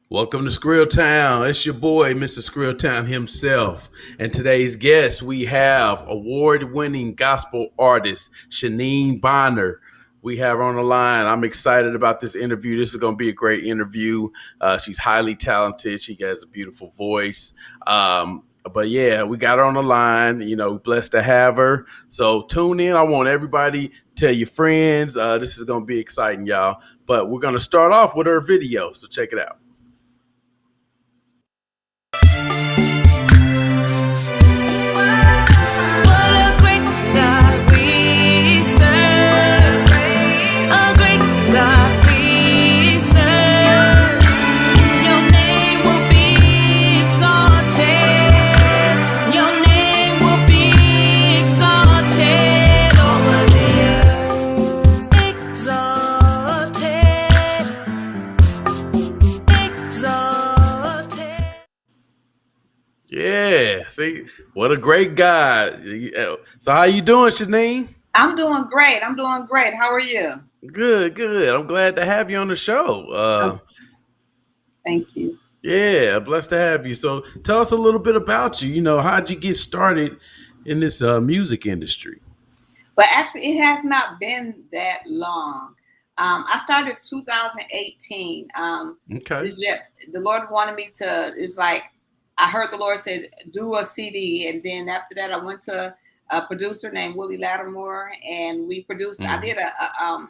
Welcome to Skrilltown. It's your boy, Mr. Skrilltown himself. And today's guest, we have award-winning gospel artist Shaneen Bonner. We have her on the line. I'm excited about this interview. This is going to be a great interview. She's highly talented. She has a beautiful voice. But yeah, we got her on the line. Blessed to have her. So tune in. I want everybody tell your friends. This is going to be exciting, y'all. But we're going to start off with her video. So check it out. Yeah, see, what a great guy. So how you doing, Shaneen? I'm doing great. I'm doing great. How are you? Good, good. I'm glad to have you on the show. Oh, thank you. Yeah, blessed to have you. So tell us a little bit about you. How'd you get started in this music industry? But actually, it has not been that long. I started 2018. Okay. The Lord wanted me to. It was like I heard the Lord said, "Do a CD," and then after that, I went to a producer named Willie Lattimore, and we produced. I Mm. did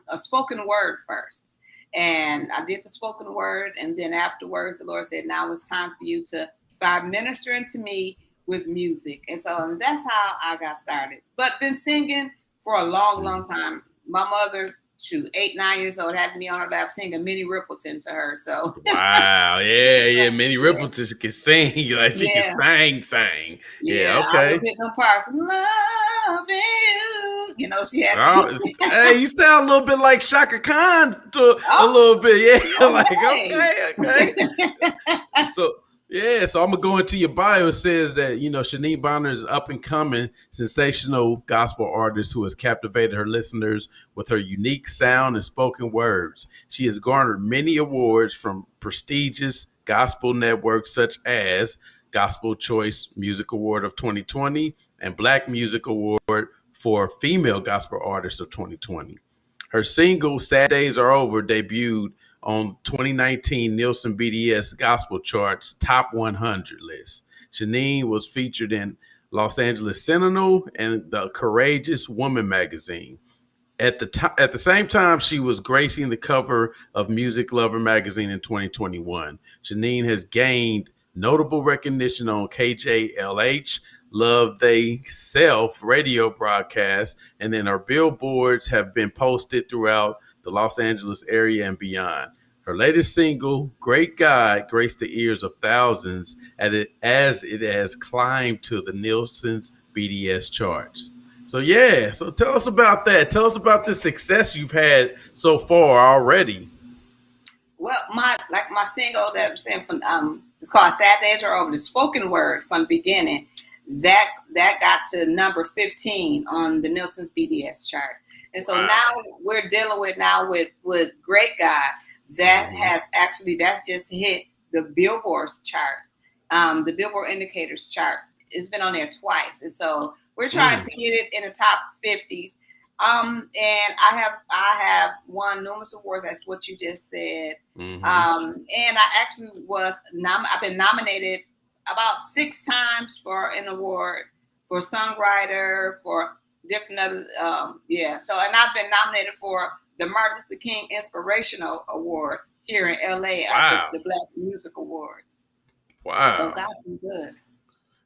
a spoken word first, and I did the spoken word, and then afterwards, the Lord said, "Now it's time for you to start ministering to me with music," and that's how I got started. But been singing for a long, long time. My mother, shoot, 8, 9 years old, had me on her lap singing Minnie Riperton to her. So Wow. Yeah, yeah. Minnie Riperton can sing. Like she can yeah, sing. Yeah, yeah, I was okay. hitting them parts. Loving you. She had me. Oh, hey, you sound a little bit like Shaka Khan to a Oh, little bit. Yeah, like okay. okay. So yeah, so I'm gonna go into your bio. It says that Shaneen Bonner is up and coming, sensational gospel artist who has captivated her listeners with her unique sound and spoken words. She has garnered many awards from prestigious gospel networks such as Gospel Choice Music Award of 2020 and Black Music Award for Female Gospel Artist of 2020. Her single "Sad Days Are Over" debuted on 2019 Nielsen BDS Gospel Charts Top 100 list. Shaneen was featured in Los Angeles Sentinel and the Courageous Woman magazine. At the same time, she was gracing the cover of Music Lover magazine in 2021. Shaneen has gained notable recognition on KJLH, Love They Self radio broadcast, and then her billboards have been posted throughout the Los Angeles area and beyond. Her latest single, Great God, graced the ears of thousands as it has climbed to the Nielsen's BDS charts. So yeah, so tell us about that. Tell us about the success you've had so far already. Well, my single that I'm saying from it's called "Sad Days Are Over." The spoken word from the beginning that got to number 15 on the Nielsen's BDS chart, and so Wow. now we're dealing with Great God that Mm-hmm. has actually that's just hit the Billboard's chart, the Billboard Indicators chart. It's been on there twice, and so we're trying Mm. to get it in the top 50s. And I have won numerous awards. That's what you just said. Mm-hmm. And I actually I've been nominated about 6 times for an award for songwriter, for different other, yeah. So, and I've been nominated for the Martin Luther King Inspirational Award here in LA at Wow. the Black Music Awards. So Wow. God's been good.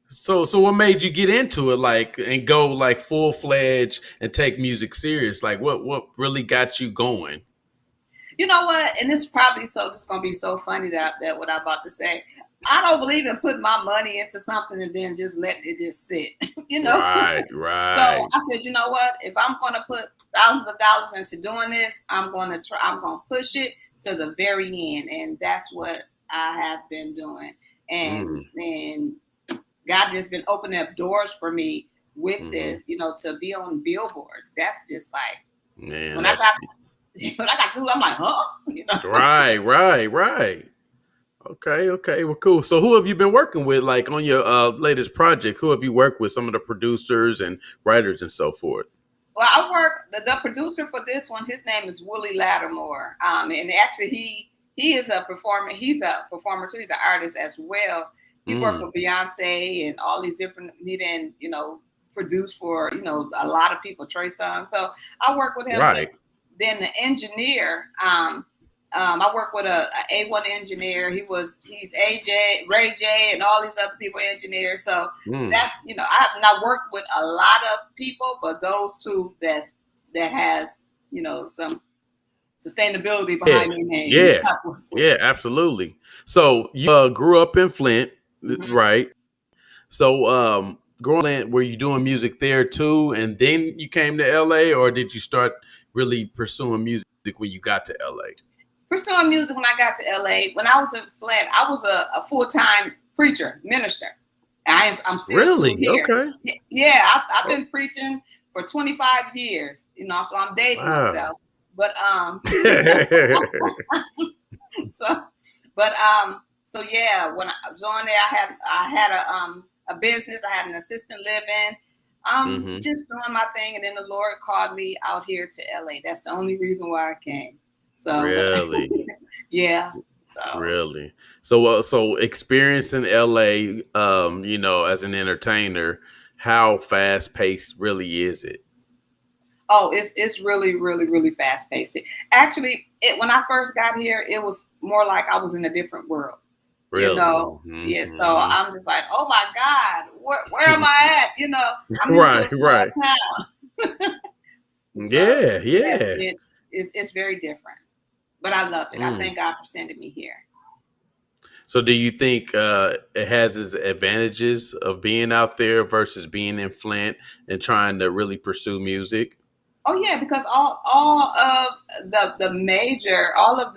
So what made you get into it like and go like full fledged and take music serious? Like what really got you going? You know what? And this is gonna be so funny that what I'm about to say. I don't believe in putting my money into something and then just letting it just sit. you know. Right, So right. I said, you know what? If I'm gonna put thousands of dollars into doing this, I'm gonna try. I'm gonna push it to the very end, and that's what I have been doing. And Mm, and God just been opening up doors for me with mm-hmm. this, to be on billboards. That's just like Man, when I that's got when I got through, I'm like, huh? right, right, right. Okay. Well, cool. So, who have you been working with, like on your latest project? Who have you worked with? Some of the producers and writers and so forth. Well, I work the producer for this one. His name is Willie Lattimore, and actually he is a performer. He's a performer too. He's an artist as well. He worked Mm, for Beyonce and all these different. He didn't produce for a lot of people. Trey Songz. So I work with him. But right. then the engineer. I work with a A1 engineer. He's AJ, Ray J, and all these other people engineers. So Mm. that's I have not worked with a lot of people, but those two that has some sustainability Yeah, behind their name. yeah, yeah. Absolutely. So you grew up in Flint, Mhm. right? So, growing up, were you doing music there too, and then you came to LA, or did you start really pursuing music when you got to LA? Pursuing music when I got to LA. When I was in Flint, I was a full-time preacher, minister. I'm still too Really? here. Okay. Yeah, I've Oh, been preaching for 25 years, so I'm dating wow. myself. But so so yeah, when I was on there, I had a business. I had an assistant living. Hmm. Just doing my thing, and then the Lord called me out here to LA. That's the only reason why I came. So, but Really, yeah. So, really. So experience in LA, as an entertainer, how fast paced really is it? oh, it's really really really fast paced. Actually, when I first got here, it was more like I was in a different world. Really? Yeah. So Hmm. I'm just like, oh my God, where am I at? I'm used to Right, a small right. town. So Yeah, yes, yeah. it's very different, but I love it. I Mm. thank God for sending me here. So, do you think it has its advantages of being out there versus being in Flint and trying to really pursue music? Oh yeah, because all of all of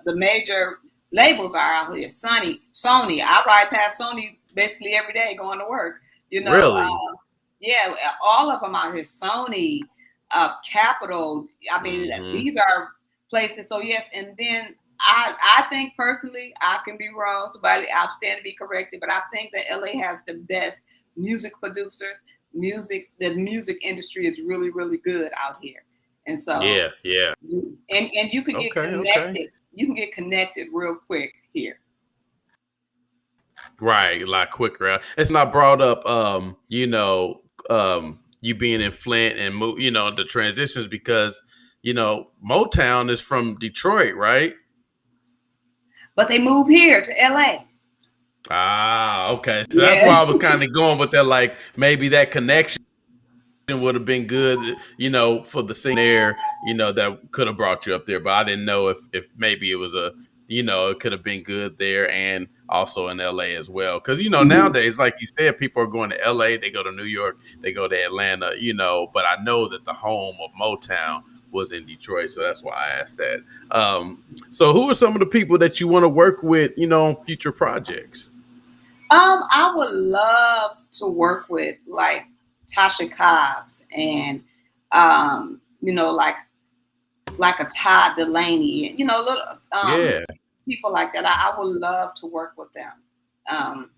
the major labels are out here. Sony. I ride past Sony basically every day going to work. You know, Really? yeah, all of them out here. Sony, Capital. I mean, Hmm. these are places. So yes, and then I think personally, I can be wrong. Somebody, I'll stand to be corrected, but I think that LA has the best music producers. The music industry is really really good out here, and so Yeah, yeah. and you can get Okay, okay. connected. You can get connected real quick here. Right, a lot quicker. It's not brought up, you being in Flint and move, the transitions because, Motown is from Detroit, right? But they move here to LA. Ah, okay. So that's Yeah. why I was kind of going with that, like maybe that connection would have been good, for the scene there, that could have brought you up there. But I didn't know if maybe it was it could have been good there and also in LA as well. Because Mhm. nowadays, like you said, people are going to LA, they go to New York, they go to Atlanta, But I know that the home of Motown was in Detroit, so that's why I asked that. So who are some of the people that you want to work with, on future projects? I would love to work with like Tasha Cobbs and like a Todd Delaney, little Yeah. people like that. I would love to work with them. Um,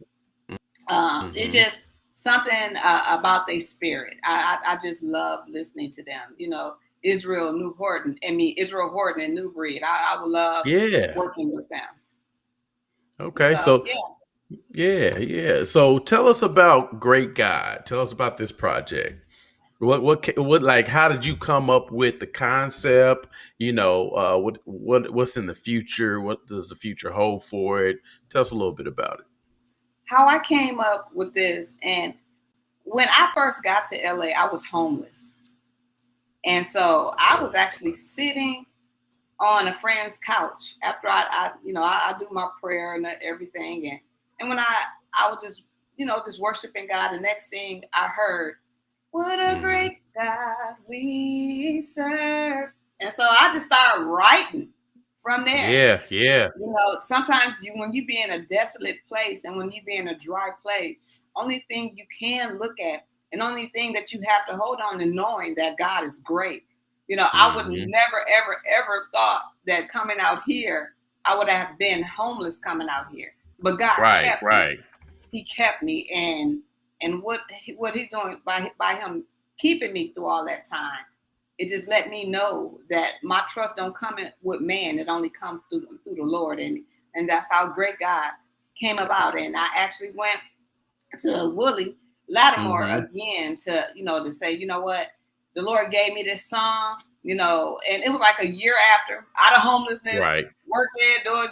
it Hmm. just something about their spirit. I just love listening to them. Israel Horton and New Breed. I would love Yeah. working with them. Okay. So So yeah. yeah, yeah. So tell us about Great God. Tell us about this project. What like how did you come up with the concept? What's in the future? What does the future hold for it? Tell us a little bit about it. How I came up with this, and when I first got to LA, I was homeless. And so I was actually sitting on a friend's couch after I do my prayer and everything. And when I was just worshiping God, the next thing I heard, what a Hmm. great God we serve. And so I just started writing from there. Yeah, yeah. Sometimes when you be in a desolate place and when you be in a dry place, only thing you can look at and only thing that you have to hold on to knowing that God is great. I would Hmm. never, ever, ever thought that coming out here, I would have been homeless coming out here. But God Right, kept me. right. He kept me, and what He's doing by Him keeping me through all that time, it just let me know that my trust don't come in with man. It only comes through the Lord, and that's how great God came about. And I actually went to Willie Lattimore Mm-hmm. again to say, you know what, the Lord gave me this song, and it was like a year after, out of homelessness, Right. working,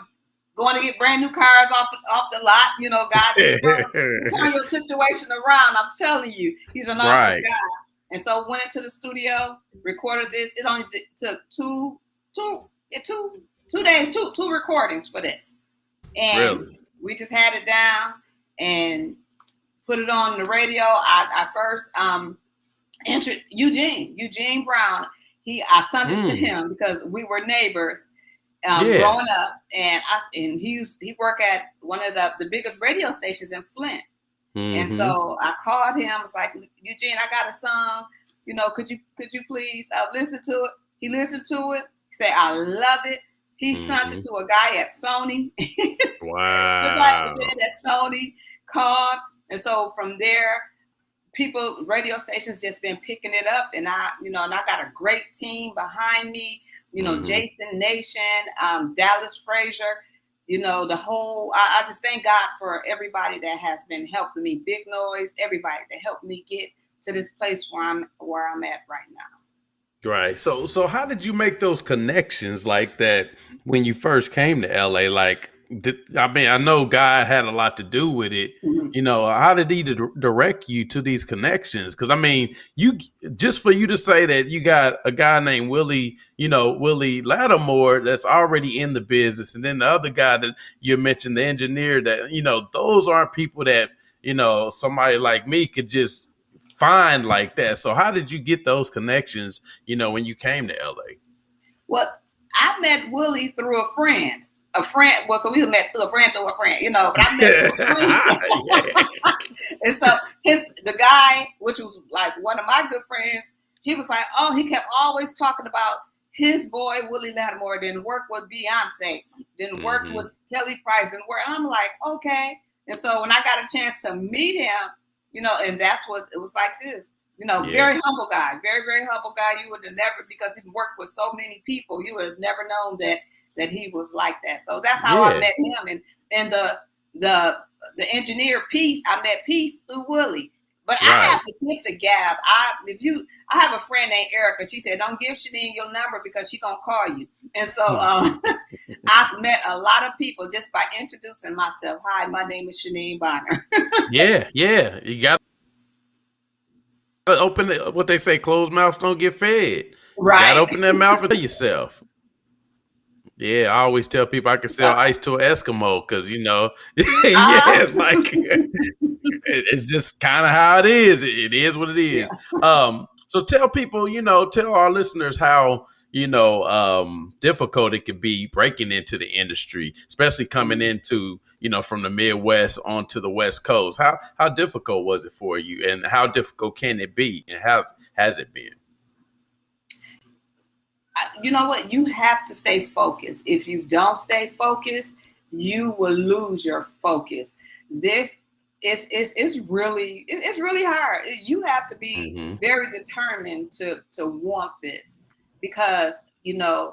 going to get brand new cars off the lot. God just turn your situation around. I'm telling you, He's an awesome Right. God. And so went into the studio, recorded this. It only took two days, two recordings for this, and Really? we just had it down and put it on the radio. I first entered Eugene Brown. I sent it to him because we were neighbors growing up, and he worked at one of the biggest radio stations in Flint. And Mm-hmm. so I called him. I was like, Eugene, I got a song. Could you please listen to it? He listened to it. He said, I love it. He sent it to a guy at Sony. The guy Wow. at Sony called. And so from there, radio stations just been picking it up, and I got a great team behind me. Jason Nation, Dallas Frazier, the whole. I just thank God for everybody that has been helping me. Big Noise, everybody that helped me get to this place where I'm at right now. Right. So how did you make those connections like that when you first came to LA? Like, I know God had a lot to do with it. Mm-hmm. How did He direct you to these connections? Because I mean, you just for you to say that you got a guy named Willie Lattimore that's already in the business, and then the other guy that you mentioned, the engineer, that those aren't people that somebody like me could just find like that. So how did you get those connections, when you came to LA? Well, I met Willie through a friend. Well, so we met through a friend, but I met through a friend. And so the guy, which was like one of my good friends, he was like, oh, he kept always talking about his boy Willie Lattimore, then worked with Beyonce, then worked with Kelly Price, and where I'm like, okay. And so when I got a chance to meet him, and that's what it was like this. Very humble guy, very, very humble guy. You would have never, because he worked with so many people, you would have never known that he was like that. So that's how I met him. And the engineer Peace, I met Peace through Willie. But I have to tip the gab. I have a friend named Erica. She said, don't give Shaneen your number because she's gonna call you. And so I've met a lot of people just by introducing myself. Hi, my name is Shaneen Bonner. Yeah. You got to open what they say, closed mouths don't get fed. Right. You got to open that mouth and tell yourself. Yeah, I always tell people I can sell ice to an Eskimo because it's like it's just kind of how it is. It is what it is. Yeah. So tell people, tell our listeners how difficult it could be breaking into the industry, especially coming into from the Midwest onto the West Coast. How difficult was it for you, and how difficult can it be, and has it been? You know what? You have to stay focused. If you don't stay focused, you will lose your focus. This it's really hard. You have to be very determined to want this, because I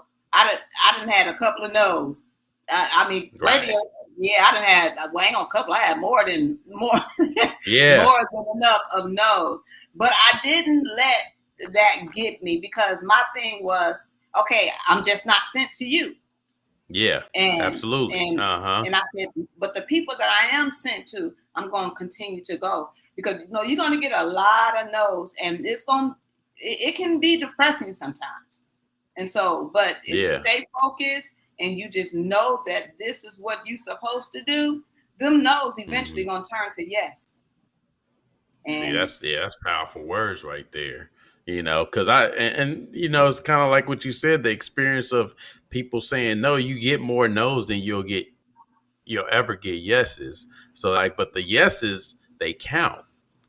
done had a couple of no's. I mean, radio. Yeah, I done had. Well, I ain't gonna couple. I had more than more than enough of no's. But I didn't let that get me, because my thing was, okay, I'm just not sent to you. Yeah, absolutely. And I said, but the people that I am sent to, I'm going to continue to go, because you're going to get a lot of no's, and it can be depressing sometimes. And so, but if you stay focused and you just know that this is what you're supposed to do, them no's eventually going to turn to yes. And see, that's powerful words right there. Because it's kind of like what you said, the experience of people saying no, you get more no's than you'll ever get yeses. So but the yeses, they count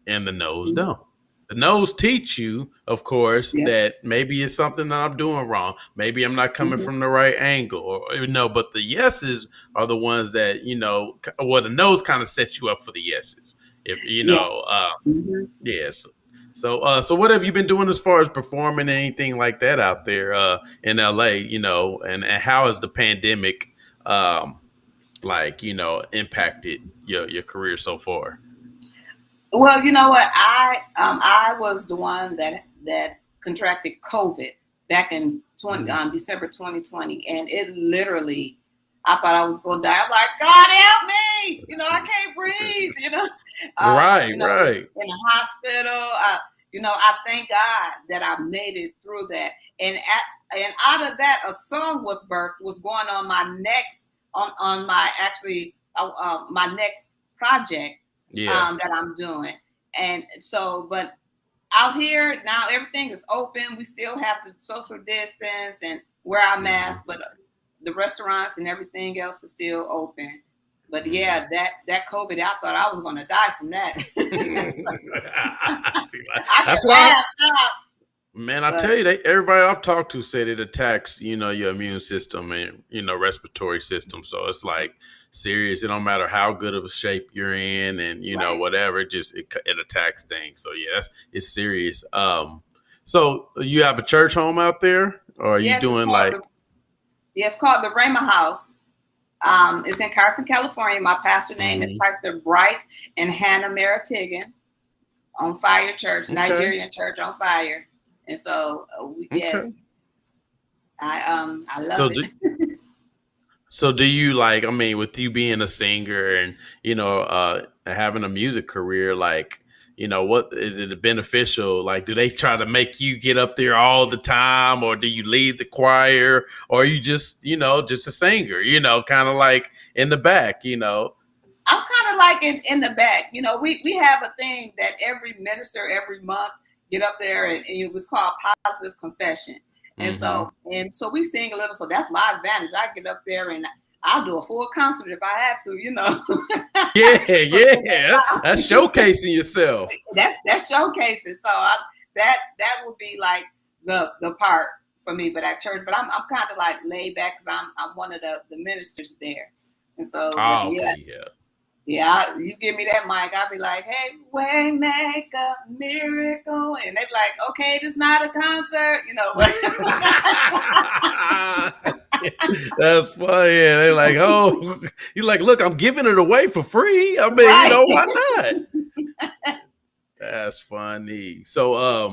and the no's don't. the no's teach you, of course, Yeah. that maybe it's something that I'm doing wrong. Maybe I'm not coming Mm-hmm. from the right angle, or but the yeses are the ones that well, the no's kind of set you up for the yeses. If Yeah. Mm-hmm. yes. So what have you been doing as far as performing anything like that out there in LA? And how has the pandemic, um, impacted your career so far? Well, you know what? I was the one that contracted COVID back in Mm. December 2020, and it literally, I thought I was going to die. I'm like, God help me! I can't breathe. Right, right. In the hospital. I thank God that I made it through that, and out of that, a song was birthed. Was going on my next on my actually my next project Yeah. that I'm doing. And so, but out here now, everything is open. We still have to social distance and wear our Hmm. masks, but the restaurants and everything else is still open. But Hmm. yeah, that COVID, I thought I was going to die from that. See, I that's can why, laugh now, man. I but tell you, everybody I've talked to said it attacks, your immune system and respiratory system. So it's like serious. It don't matter how good of a shape you're in, and right. whatever. It attacks things. So yeah, it's serious. So you have a church home out there, or are you Yes, doing like? it's called the Rhema House. It's in Carson, California. My pastor name is Mhm. Pastor Bright and Hannah Meritigan. On Fire Church, Okay, Nigerian Church on Fire. And so yes, okay. I love So it. So do you like, I mean, with you being a singer and, having a music career, like, what is it beneficial? Like, do they try to make you get up there all the time, or do you lead the choir, or are you just a singer, kind of like in the back? I'm kind of like in the back. We have a thing that every minister every month get up there and it was called positive confession. And Hmm. so we sing a little. So that's my advantage. I get up there and I'll do a full concert if I had to. Yeah, yeah. That's showcasing yourself. That's showcasing. So that would be like the part for me. But at church, but I'm kind of like laid back because I'm one of the ministers there. And so, but Oh, yeah, okay, yeah. yeah, you give me that mic, I'll be like, hey, way make a miracle. And they be like, okay, this not a concert, That's funny. Yeah, they're like, oh, you're like, look, I'm giving it away for free. I mean, Right. why not? That's funny. So what I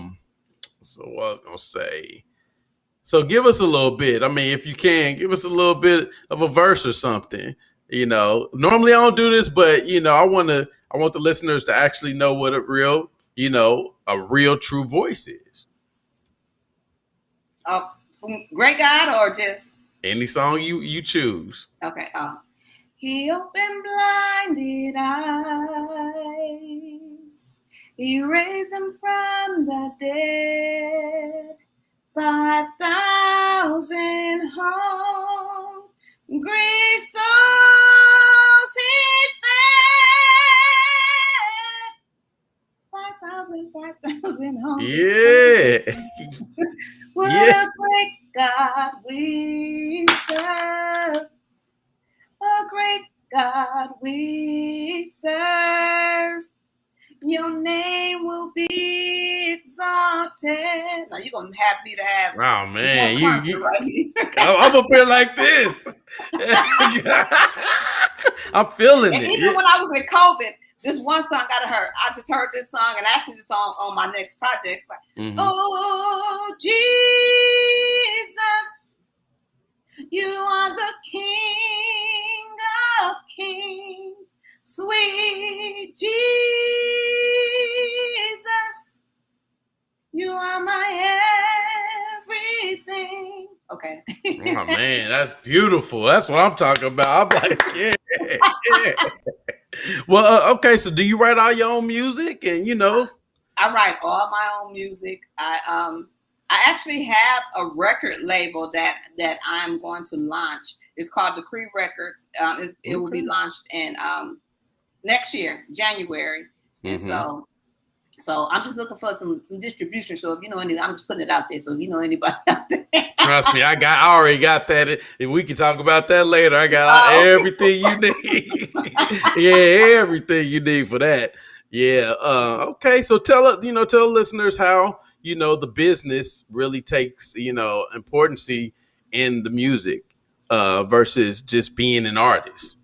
was gonna say. So give us a little bit. I mean, if you can, give us a little bit of a verse or something. Normally I don't do this, but I want the listeners to actually know what a real true voice is. From Great God or just, Any song you choose. okay. He opened blinded eyes. He raised him from the dead. 5,000 hungry souls he fed. 5,000 hungry souls. Yeah. What Yeah. a great God we serve. A great God we serve. Your name will be exalted. Now you're gonna have me to have Oh the whole man, concert right here. I'm up here like this. I'm feeling And it. even Yeah. when I was in COVID, this one song got heard. I just heard this song, and actually, the song on my next project. It's like, Hmm. oh Jesus, you are the King of Kings, sweet Jesus. You are my everything. Okay. Oh man, that's beautiful. That's what I'm talking about. I'm like, yeah, yeah. Well, okay. So, do you write all your own music? And I write all my own music. I actually have a record label that I'm going to launch. It's called Decree Records. It will be okay. launched in next year, January. And Hmm. so So I'm just looking for some distribution. So if you know any, I'm just putting it out there. So if you know anybody out there, Trust me, I already got that, and we can talk about that later. I got oh, everything you need. Yeah, everything you need for that. Yeah. Okay. So tell listeners how the business really takes importance in the music versus just being an artist.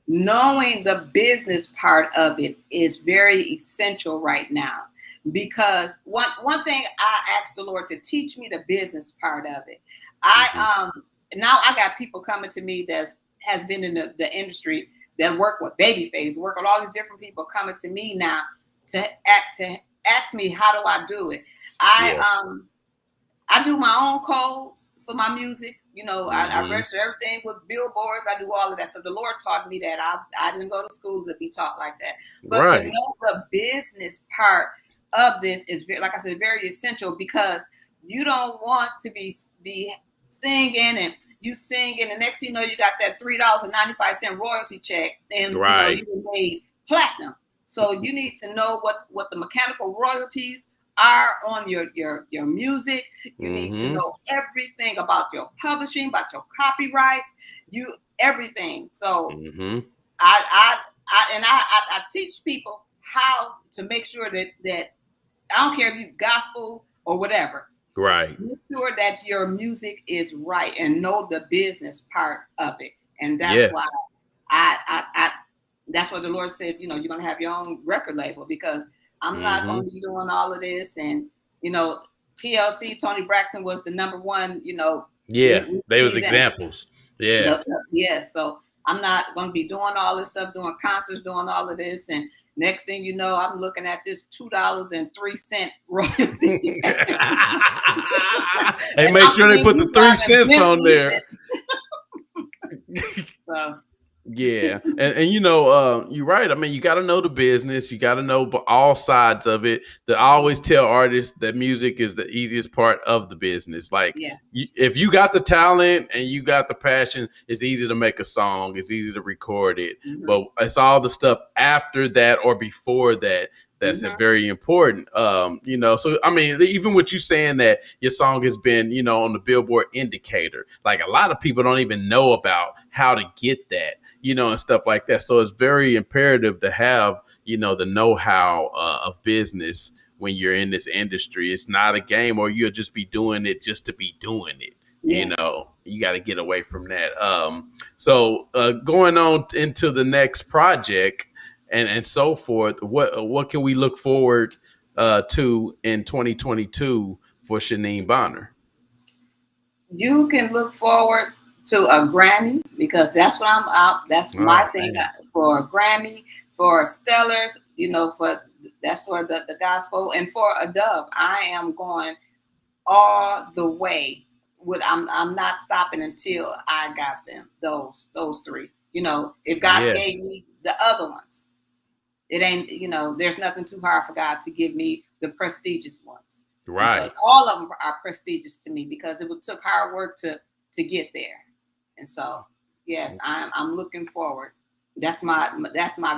knowing the business part of it is very essential right now, because one thing I asked the Lord to teach me the business part of it. Hmm. Now I got people coming to me that has been in the industry, that work with Babyface, work with all these different people, coming to me now to ask me how do I do it. Yeah. I do my own codes for my music. I Hmm. register everything with billboards. I do all of that. So the Lord taught me that. I didn't go to school to be taught like that. But to Right. know the business part of this is very, like I said, very essential, because you don't want to be singing, and you sing, and the next thing you know, you got that $3.95 royalty check, and Right. you made platinum. So you need to know what the mechanical royalties are on your music. You need to Hmm. know everything about your publishing, about your copyrights, you everything. So Hmm. I teach people how to make sure that I don't care if you gospel or whatever. Right. Make sure that your music is right and know the business part of it. And that's why Yes. I that's what the Lord said, you're gonna have your own record label, because I'm not Hmm. gonna be doing all of this. And you know, TLC, Tony Braxton was the number one, Yeah. They was me then. examples. Yeah. Yeah, so I'm not gonna be doing all this stuff, doing concerts, doing all of this, and next thing you know, I'm looking at this $2.03 royalty check. Hey, And make I'm sure they seeing put the you three driving cents on Bentleys, there. so Yeah, and you're right. I mean, you got to know the business. You got to know all sides of it. That I always tell artists that music is the easiest part of the business. Like, yeah. if you got the talent and you got the passion, it's easy to make a song. It's easy to record it. Mm-hmm. But it's all the stuff after that or before that that's Mm-hmm. very important. So I mean, even with you saying that your song has been, on the Billboard indicator, like a lot of people don't even know about how to get that, and stuff like that. So it's very imperative to have, the know-how of business when you're in this industry. It's not a game, or you'll just be doing it just to be doing it. Yeah. You got to get away from that. So going on into the next project and so forth, what can we look forward to in 2022 for Shaneen Bonner? You can look forward to a Grammy, because that's what I'm out. That's my Oh thing, man. for a Grammy, for Stellars, for that's for the gospel, and for a Dove. I am going all the way. I'm not stopping until I got them. Those three. If God Yeah. gave me the other ones, it ain't. There's nothing too hard for God to give me the prestigious ones. And so Right. all of them are prestigious to me, because it took hard work to get there. And so yes, I'm looking forward. That's my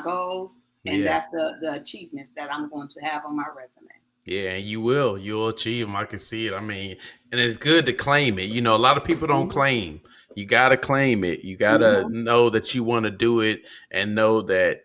goals, and Yeah. that's the achievements that I'm going to have on my resume. Yeah, and you will. You'll achieve them. I can see it. I mean, and it's good to claim it. A lot of people don't Mm-hmm. claim. You got to claim it. You got to Mm-hmm. know that you want to do it and know that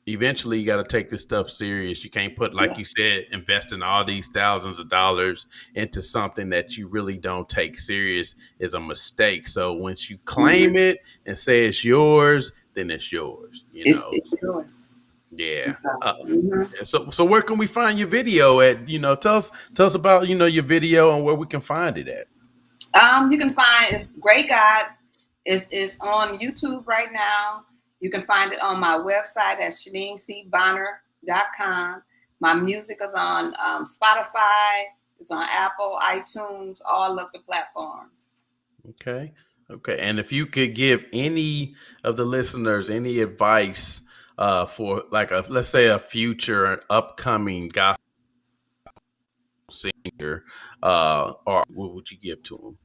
eventually you got to take this stuff serious. You can't put, like Yeah. you said, investing all these thousands of dollars into something that you really don't take serious is a mistake. So once you claim Mm-hmm. it and say it's yours, then it's yours. It's yours. Yeah. And so, mhm. So where can we find your video at? Tell us about your video and where we can find it at. You can find it's Great God. Is on YouTube right now. You can find it on my website at ShaneenCBonner.com. My music is on Spotify. It's on Apple, iTunes, all of the platforms. Okay. Okay. And if you could give any of the listeners any advice for like let's say a future upcoming gospel singer, or what would you give to them?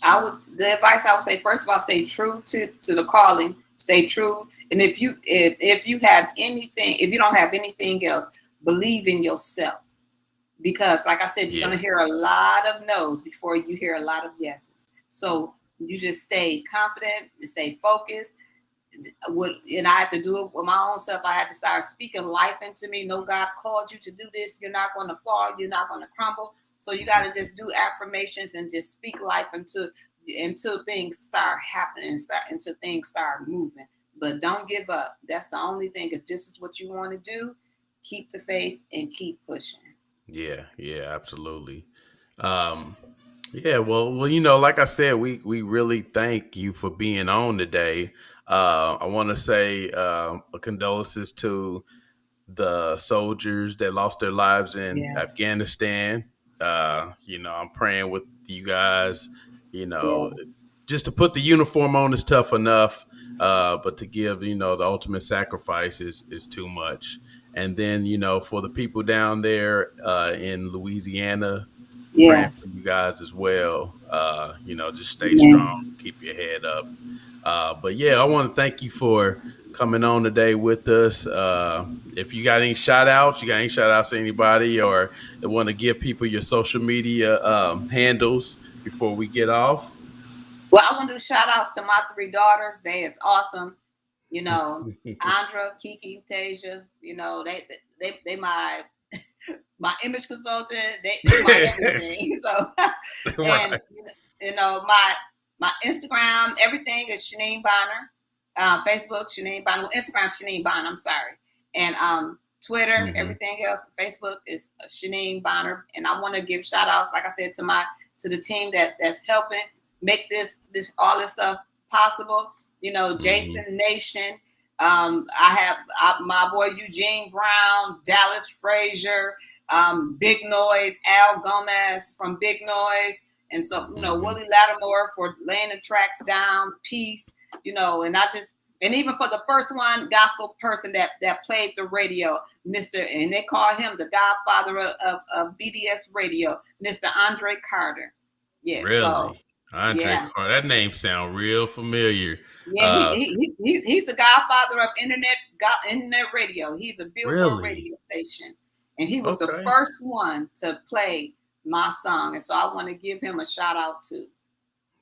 The advice I would say, first of all, stay true to the calling, stay true. And if you have anything, if you don't have anything else, believe in yourself. Because like I said, you're Yeah. gonna hear a lot of no's before you hear a lot of yeses. So you just stay confident, stay focused. And I had to do it with my own self. I had to start speaking life into me. No, God called you to do this. You're not going to fall. You're not going to crumble. So you got to just do affirmations and just speak life until things start happening, until things start moving. But don't give up. That's the only thing. If this is what you want to do, keep the faith and keep pushing. Yeah, yeah, absolutely. Um, yeah, well, like I said, we really thank you for being on today. I want to say condolences to the soldiers that lost their lives in Yeah, Afghanistan. I'm praying with you guys. You yeah, know, just to put the uniform on is tough enough, but to give the ultimate sacrifice is too much. And then for the people down there in Louisiana, praying for yes. you guys as well. Just stay strong, Amen. keep your head up. But yeah, I want to thank you for coming on today with us. If you got any shout outs, you got any shout outs to anybody, or want to give people your social media handles before we get off? Well, I want to do shout outs to my three daughters. They is awesome. Andra, Kiki, Tasia. They my image consultant. They my everything. So Right. and my Instagram, everything is Shaneen Bonner. Facebook, Shaneen Bonner. Well, Instagram, Shaneen Bonner. I'm sorry. And Twitter, Hmm. everything else. Facebook is Shaneen Bonner. And I want to give shout outs, like I said, to the team that's helping make this all this stuff possible. Hmm. Jason Nation. I have my boy Eugene Brown, Dallas Frazier, Big Noise, Al Gomez from Big Noise, and so Hmm. Willie Lattimore for laying the tracks down, Peace, and I just and even for the first one gospel person that played the radio, Mr. and they call him the godfather of BDS radio, Mr. Andre Carter. Yes, so Really, Andre yeah. Carr. That name sound real familiar. Yeah, Uh, he's the godfather of internet radio. He's a Billboard really? radio station, and he was the Okay. first one to play my song, and so I want to give him a shout out too.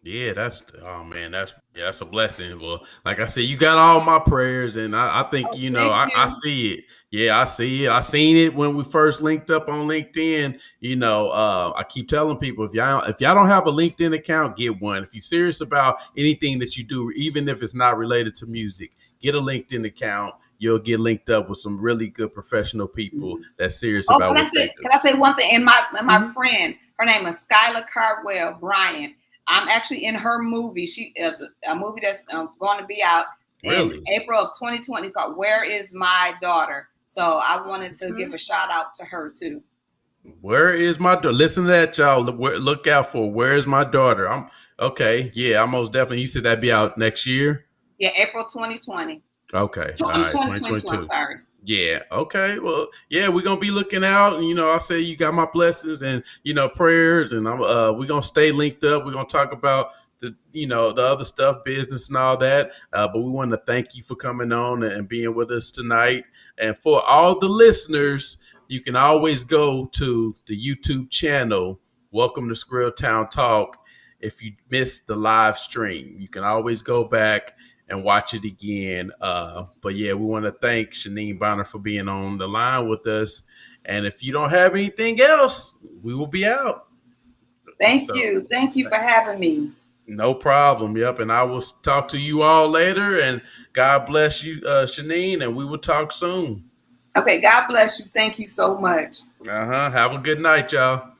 Yeah, that's oh man, that's a blessing. Well, like I said, you got all my prayers, and I think Oh, thank I you. see it. Yeah, I see it. I seen it when we first linked up on LinkedIn. I keep telling people if y'all don't have a LinkedIn account, get one. If you're serious about anything that you do, even if it's not related to music, get a LinkedIn account. You'll get linked up with some really good professional people Mhm. that's serious Oh, about can I what say they do. can I say one thing? And my Hmm. friend, her name is Skylar Cardwell Bryant. I'm actually in her movie. She is a movie that's going to be out in Really? April of 2020 called "Where Is My Daughter." So I wanted to give Okay. a shout out to her too. Where is my daughter? Listen to that, y'all. Look out for where is my daughter? I'm okay. Yeah, I most definitely. You said that'd be out next year. Yeah, April 2020. Okay, all right, 2022, I'm 2022. sorry. Yeah. Okay. Well, yeah, we're gonna be looking out, and I say you got my blessings and prayers, and we're gonna stay linked up. We're gonna talk about the other stuff, business and all that. But we want to thank you for coming on and being with us tonight. And for all the listeners, you can always go to the YouTube channel. Welcome to Skrilltown Talk. If you missed the live stream, you can always go back and watch it again. But yeah, we want to thank Shaneen Bonner for being on the line with us. And if you don't have anything else, we will be out. Thank So you. Thank you for having me. no problem. Yep. And I will talk to you all later. And God bless you, Shaneen. And we will talk soon. Okay, God bless you. Thank you so much. Uh huh. Have a good night, y'all.